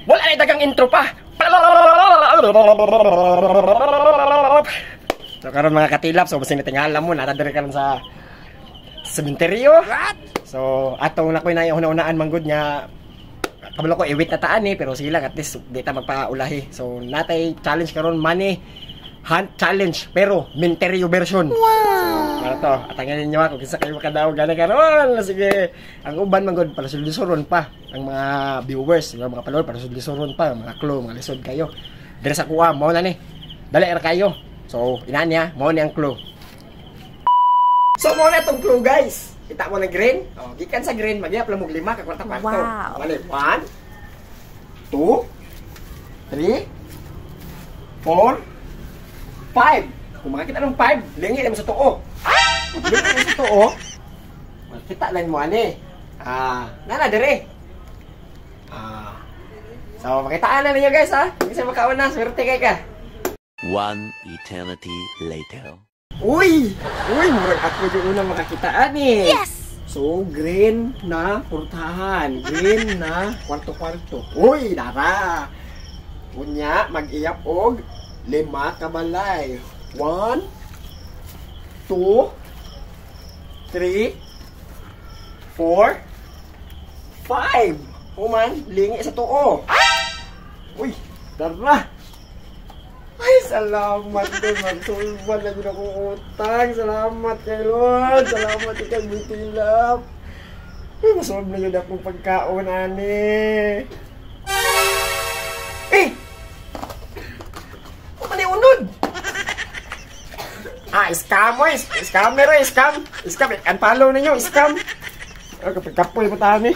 Wala na dagang intro pa. So karon mga katilap, so basta natingala mo natadiri karon sa sementeryo. So atong nakoy na yung una-unaan manggod nga kabalo ko iwit na taan pero sila at least di ta magpaulahi. So natay challenge karon money hunt challenge pero menteryo version. So para to atangan ninyo ako kinsa kayo makadaog gani karon. Sige, ang uban manggod para sulisuron pa ang mga viewers, yung mga follower para sulisuron pa mga clue, mga lisod kayo. Dire sa kuha mo na ni. Dali ra kayo. So inanya mo ni ang clue. So mo na tong clue guys. Kita mo na green. Oh, gikan sa green magyap lang mo 5 ka kwarta kwarto. Mali 1 2 3 4 5. Kung makakita ng 5, lingi naman sa tuo. Lingi naman sa tuo. Kita lang mo ani. Nana dire. So makitaan na ninyo guys ha. Hindi sa makaon na, swerte kay ka. One eternity later. Uy, murag ako yung unang makakitaan eh. Yes! So green na purtahan, green na kwarto-kwarto. Uy, dara. Unya mag-iyap og 5 ka balay. 1 2 3 4 5. Human, lingi sa tuo. Uy, dara. Ay, salamat din. Magsulban na yun akong utang. Salamat kay Lord. Salamat ikang bitilap. Ay, masulb na yun akong pagkaon, ani. Ano ka unod? Scam mo. Scammer eh, scam. Scam, unfollow ninyo, scam. Kapag-kapoy mo tani.